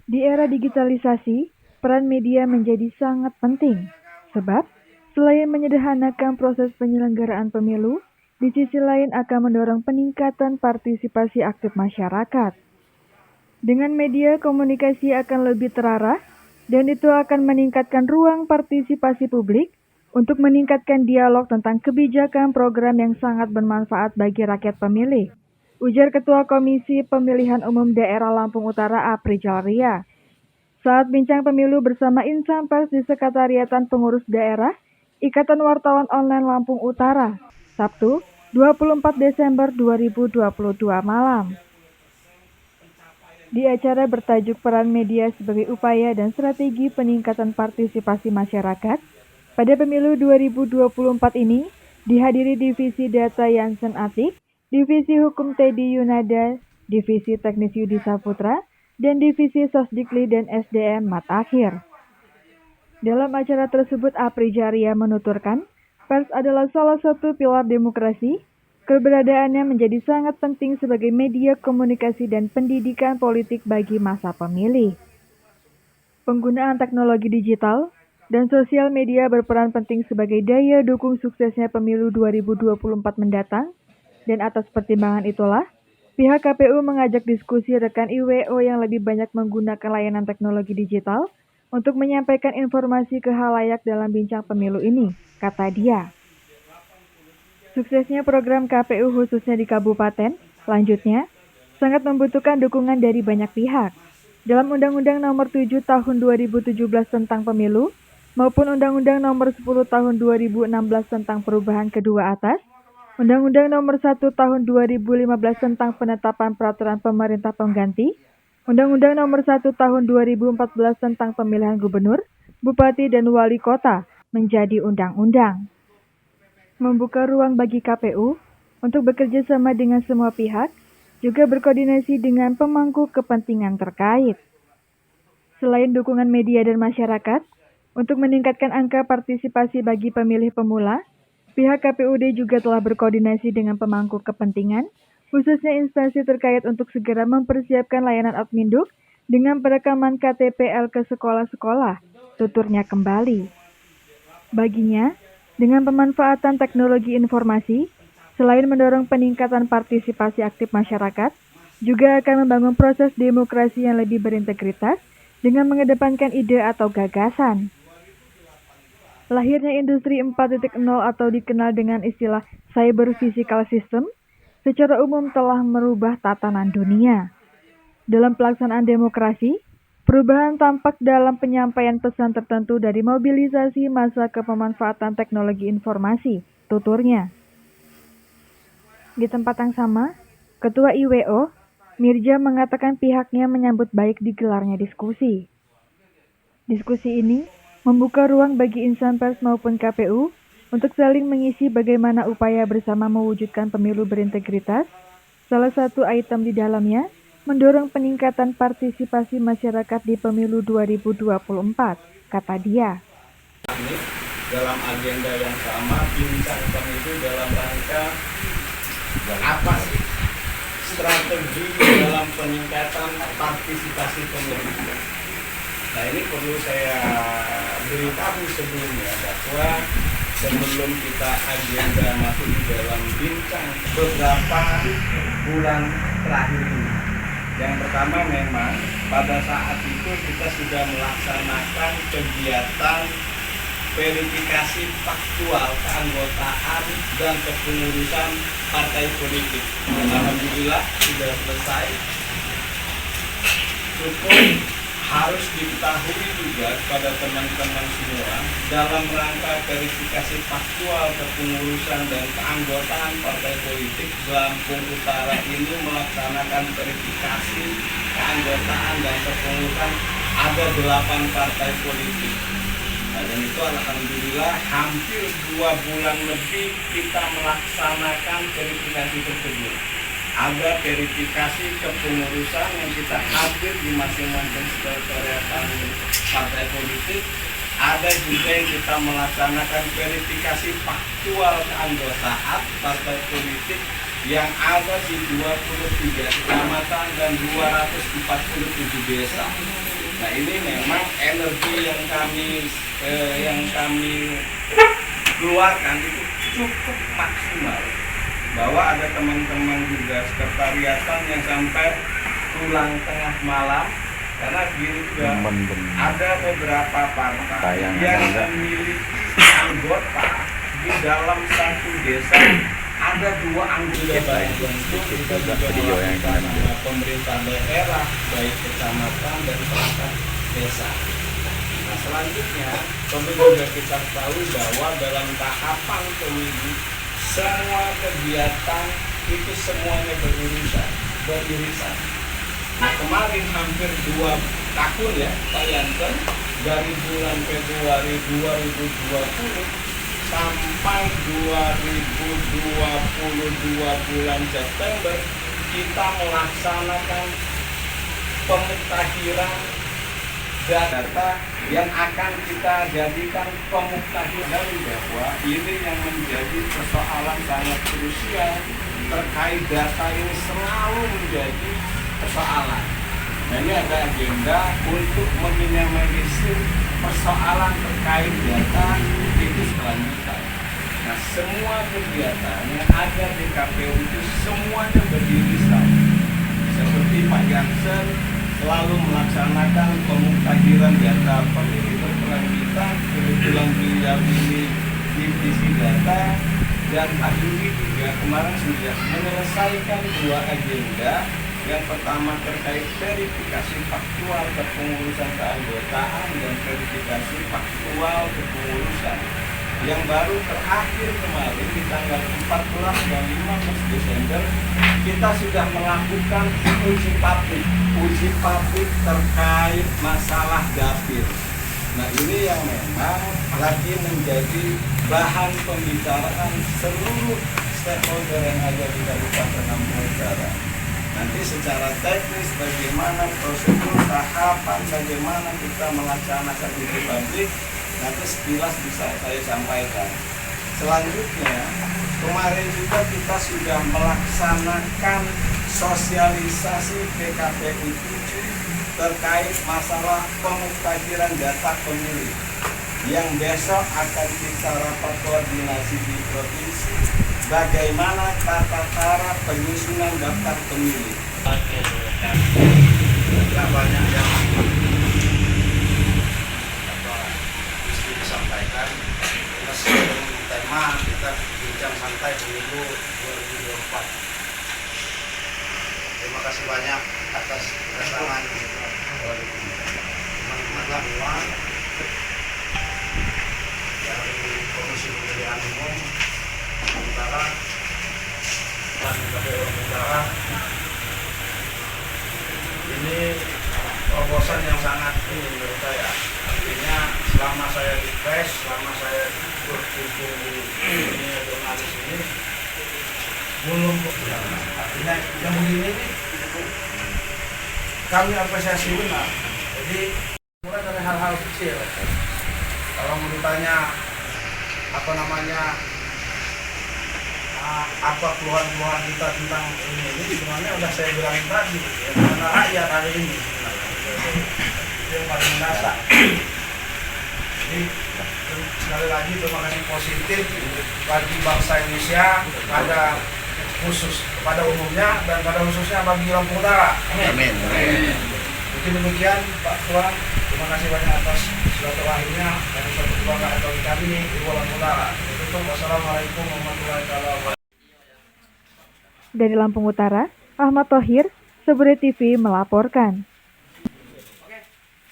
Di era digitalisasi, peran media menjadi sangat penting, sebab selain menyederhanakan proses penyelenggaraan pemilu, di sisi lain akan mendorong peningkatan partisipasi aktif masyarakat. Dengan media, komunikasi akan lebih terarah, dan itu akan meningkatkan ruang partisipasi publik untuk meningkatkan dialog tentang kebijakan program yang sangat bermanfaat bagi rakyat pemilih. Ujar Ketua Komisi Pemilihan Umum Daerah Lampung Utara Apri Jalaria saat bincang pemilu bersama insan pers di Sekretariatan Pengurus Daerah Ikatan Wartawan Online Lampung Utara, Sabtu 24 Desember 2022 malam. Di acara bertajuk Peran Media sebagai Upaya dan Strategi Peningkatan Partisipasi Masyarakat, pada pemilu 2024 ini dihadiri Divisi Data Yansen Atik, Divisi Hukum Teddy Yunada, Divisi Teknis Yudi Saputra, dan Divisi Sosdikli dan SDM Mat Akhir. Dalam acara tersebut, Apri Jalaria menuturkan, pers adalah salah satu pilar demokrasi. Keberadaannya menjadi sangat penting sebagai media komunikasi dan pendidikan politik bagi masa pemilih. Penggunaan teknologi digital dan sosial media berperan penting sebagai daya dukung suksesnya pemilu 2024 mendatang, dan atas pertimbangan itulah, pihak KPU mengajak diskusi rekan IWO yang lebih banyak menggunakan layanan teknologi digital untuk menyampaikan informasi ke khalayak dalam bincang pemilu ini, kata dia. Suksesnya program KPU khususnya di kabupaten, lanjutnya, sangat membutuhkan dukungan dari banyak pihak. Dalam Undang-Undang Nomor 7 Tahun 2017 tentang Pemilu, maupun Undang-Undang Nomor 10 Tahun 2016 tentang perubahan kedua atas, Undang-Undang Nomor 1 Tahun 2015 tentang penetapan peraturan pemerintah pengganti, Undang-Undang Nomor 1 Tahun 2014 tentang pemilihan gubernur, bupati, dan wali kota menjadi undang-undang. Membuka ruang bagi KPU untuk bekerja sama dengan semua pihak, juga berkoordinasi dengan pemangku kepentingan terkait. Selain dukungan media dan masyarakat, untuk meningkatkan angka partisipasi bagi pemilih pemula, pihak KPUD juga telah berkoordinasi dengan pemangku kepentingan, khususnya instansi terkait untuk segera mempersiapkan layanan Adminduk dengan perekaman KTPL ke sekolah-sekolah, tuturnya kembali. Baginya, dengan pemanfaatan teknologi informasi, selain mendorong peningkatan partisipasi aktif masyarakat, juga akan membangun proses demokrasi yang lebih berintegritas dengan mengedepankan ide atau gagasan. Lahirnya industri 4.0 atau dikenal dengan istilah cyber physical system, secara umum telah merubah tatanan dunia. Dalam pelaksanaan demokrasi, perubahan tampak dalam penyampaian pesan tertentu dari mobilisasi massa ke pemanfaatan teknologi informasi, tuturnya. Di tempat yang sama, Ketua IWO, Mirja mengatakan pihaknya menyambut baik digelarnya diskusi. Diskusi ini membuka ruang bagi insan pers maupun KPU untuk saling mengisi bagaimana upaya bersama mewujudkan pemilu berintegritas. Salah satu item di dalamnya mendorong peningkatan partisipasi masyarakat di pemilu 2024, kata dia. Dalam agenda yang sama, bincang pemilu dalam rangka apa sih strategi dalam peningkatan partisipasi pemilu. Nah, ini perlu saya beritahu sebelumnya bahwa sebelum kita agenda masuk di dalam bincang beberapa bulan terakhir ini. Yang pertama memang pada saat itu kita sudah melaksanakan kegiatan verifikasi faktual keanggotaan dan kepengurusan partai politik. Alhamdulillah sudah selesai. Cukup harus diketahui juga kepada teman-teman semua dalam rangka verifikasi faktual kepengurusan dan keanggotaan partai politik, Lampung Utara ini melaksanakan verifikasi keanggotaan dan kepengurusan ada 8 partai politik. Nah, dan itu alhamdulillah hampir 2 bulan lebih kita melaksanakan verifikasi tersebut. Ada verifikasi kepengurusan yang kita hadir di masing-masing sekretariatan partai politik. Ada juga yang kita melaksanakan verifikasi faktual keanggotaan partai politik yang ada di 23 kecamatan dan 247 desa. Nah ini memang energi yang kami keluarkan itu cukup maksimal, bahwa ada teman-teman juga sekretariatan yang sampai pulang tengah malam, karena begini juga ada beberapa partai yang memiliki anggota di dalam satu desa, ada 2 anggota baik untuk pemerintah daerah, baik kecamatan dan perangkat desa. Nah selanjutnya kami juga kita tahu bahwa dalam tahapan pemilu semua kegiatan itu semuanya beririsan. Nah kemarin hampir 2 tahun ya Pak Yansen, dari bulan Februari 2020 sampai 2022 bulan September kita melaksanakan pemutahiran data yang akan kita jadikan pemutahiran, bahwa ini yang menjadi persoalan sangat krusial terkait data ini selalu menjadi persoalan. Nah ini ada agenda untuk meminimalisir persoalan terkait data itu selanjutnya. Nah semua kegiatan yang ada di KPU itu semuanya berdirisan. Seperti Pak Jansen selalu melaksanakan pemutahiran data pemilih berkelanjutan, kebetulan beliau ini divisi data, dan Pak Yudi juga kemarin sudah menyelesaikan 2 agenda. Yang pertama terkait verifikasi faktual kepengurusan keanggotaan dan verifikasi faktual kepengurusan. Yang baru terakhir kemarin di tanggal 14 dan 15 Desember kita sudah melakukan uji publik terkait masalah dapil. Nah ini yang memang lagi menjadi bahan pembicaraan seluruh stakeholder yang ada di Kabupaten Lampung Utara. Nanti secara teknis bagaimana prosedur, tahapan, bagaimana kita melaksanakan uji publik, nanti sekilas bisa saya sampaikan. Selanjutnya, kemarin juga kita sudah melaksanakan sosialisasi PKPU 7 terkait masalah pemutahiran data pemilih, yang besok akan kita rapat koordinasi di provinsi bagaimana tata cara penyusunan daftar pemilih. Tidak banyak yang disampaikan. Kita sesuai tema kita bincang santai pemilu 2024. Terima kasih banyak atas kedatangan teman-teman semua dari Komisi Pemilihan Umum Utara dan KPU Utara. Ini terobosan yang sangat ini menurut saya. Artinya selama saya di press, selama saya berkumpul di dunia jurnalis ini, belum artinya yang begini ini kami apresiasi benar. Jadi mulai dari hal-hal kecil. Kalau mau ditanya apa keluhan-keluhan kita tentang ini sebenarnya udah saya bilangin tadi ya, karena rakyat hari ini sebenarnya itu yang paling mendasar. Jadi sekali lagi terima kasih positif bagi bangsa Indonesia, kepada umumnya dan pada khususnya bagi Lampung Utara. Amin. Mungkin demikian Pak Tuan, terima kasih banyak atas silaturahimnya dan perjuangan bagi kami di Lampung Utara. Wassalamualaikum warahmatullahi wabarakatuh. Dari Lampung Utara, Ahmad Thohir, Sebre TV melaporkan.